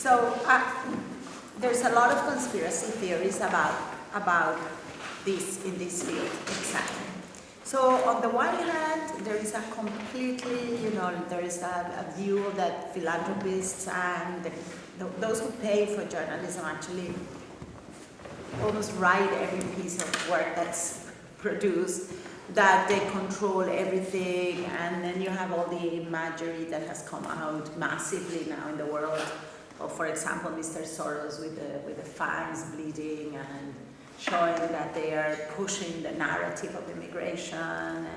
So there's a lot of conspiracy theories about this in this field, exactly. So on the one hand, there is a completely, there is a view that philanthropists and those who pay for journalism actually almost write every piece of work that's produced, that they control everything, and then you have all the imagery that has come out massively now in the world. Of, for example, Mr. Soros with the fangs bleeding and showing that they are pushing the narrative of immigration.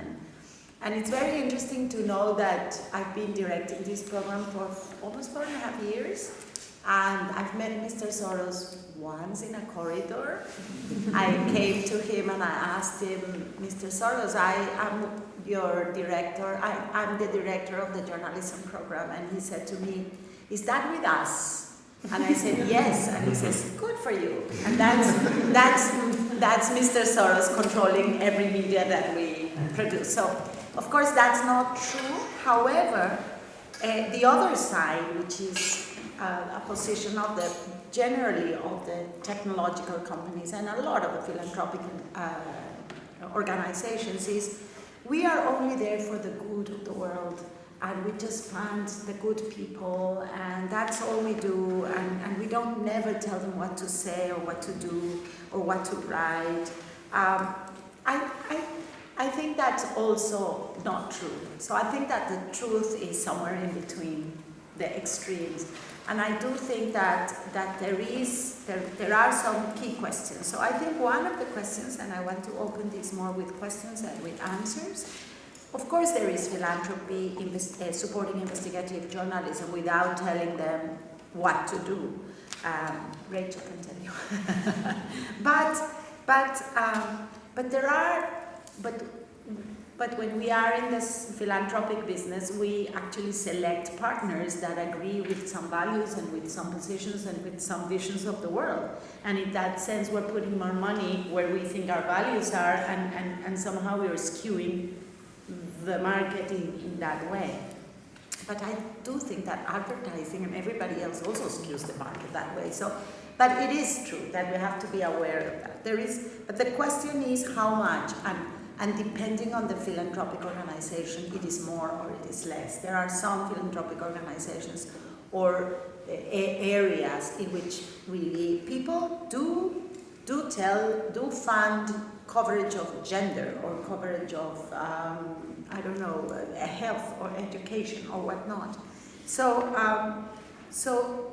And it's very interesting to know that I've been directing this program for almost 4.5 years. And I've met Mr. Soros once in a corridor. I came to him and I asked him, Mr. Soros, I'm your director. I'm the director of the journalism program. And he said to me, is that with us? And I said, yes. And he says, good for you. And that's Mr. Soros controlling every media that we produce. So, of course, that's not true. However, the other side, which is a position of generally of the technological companies and a lot of the philanthropic organizations, is we are only there for the good of the world. And we just fund the good people, and that's all we do, and we don't never tell them what to say or what to do or what to write. I think that's also not true. So I think that the truth is somewhere in between the extremes. And I do think that there are some key questions. So I think one of the questions, and I want to open this more with questions than with answers. Of course, there is philanthropy supporting investigative journalism without telling them what to do. Rachel can tell you. But when we are in this philanthropic business, we actually select partners that agree with some values and with some positions and with some visions of the world. And in that sense, we're putting more money where we think our values are, and somehow we're skewing the market in that way. But I do think that advertising and everybody else also skews the market that way. So, but it is true that we have to be aware of that. But the question is how much, and depending on the philanthropic organization, it is more or it is less. There are some philanthropic organizations or areas in which really people do fund coverage of gender or coverage of health or education or whatnot. So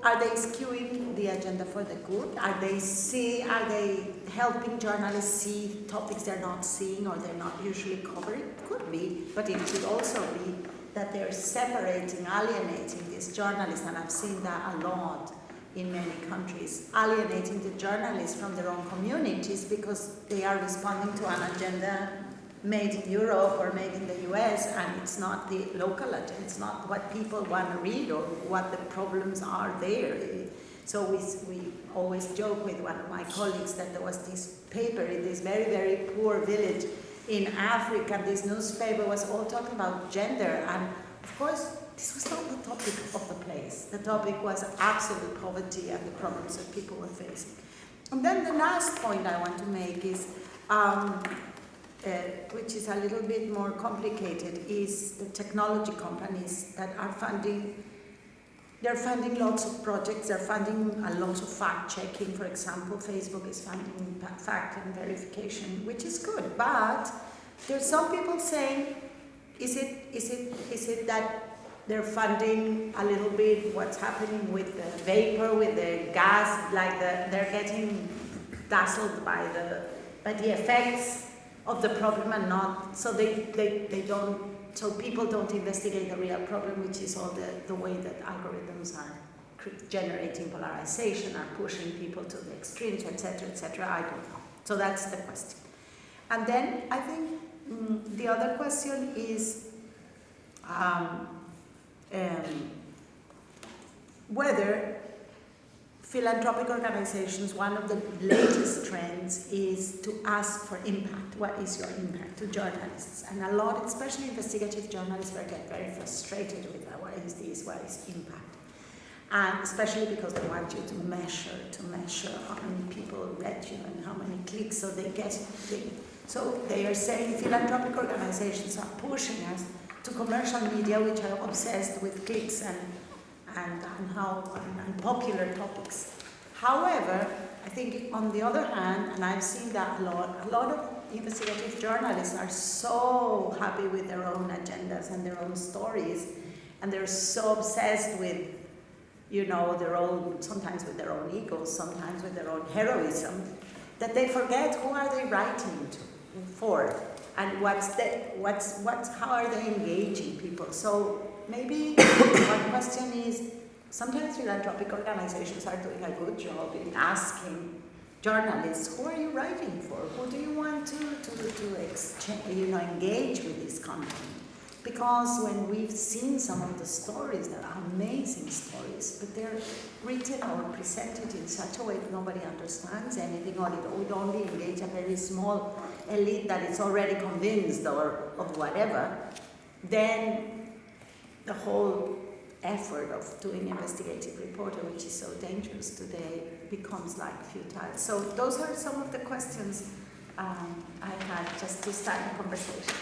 are they skewing the agenda for the good? Are they helping journalists see topics they're not seeing or they're not usually covering? It could be, but it could also be that they're separating, alienating these journalists, and I've seen that a lot in many countries, alienating the journalists from their own communities because they are responding to an agenda made in Europe or made in the US, and it's not the local agenda, it's not what people want to read or what the problems are there. So we always joke with one of my colleagues that there was this paper in this very, very poor village in Africa. This newspaper was all talking about gender, and of course, this was not the topic of the place. The topic was absolute poverty and the problems that people were facing. And then the last point I want to make is, which is a little bit more complicated, is the technology companies that are funding. They're funding lots of projects. They're funding a lot of fact-checking. For example, Facebook is funding fact and verification, which is good. But there's some people saying, is it that they're funding a little bit what's happening with the vapor, with the gas, like they're getting dazzled by the effects of the problem and not, so they don't, so people don't investigate the real problem, which is all the way that algorithms are generating polarization, are pushing people to the extremes, etc. I don't know. So that's the question. And then I think the other question is whether philanthropic organizations, one of the latest trends is to ask for impact. What is your impact to journalists? And a lot, especially investigative journalists, get very frustrated with that. What is this? What is impact? And especially because they want you to measure how many people read you and how many clicks, so they get it. So they are saying philanthropic organizations are pushing us to commercial media, which are obsessed with clicks and popular topics. However, I think on the other hand, and I've seen that a lot of investigative journalists are so happy with their own agendas and their own stories, and they're so obsessed with, their own, sometimes with their own egos, sometimes with their own heroism, that they forget who are they writing for, and how are they engaging people. So maybe one question is, sometimes philanthropic organizations are doing a good job in asking journalists, who are you writing for? Who do you want to exchange, engage with this content? Because when we've seen some of the stories, they're amazing stories, but they're written or presented in such a way that nobody understands anything, or it would only engage a very small elite that is already convinced or of whatever, then the whole effort of doing investigative reporting, which is so dangerous today, becomes like futile. So those are some of the questions I had just to start the conversation.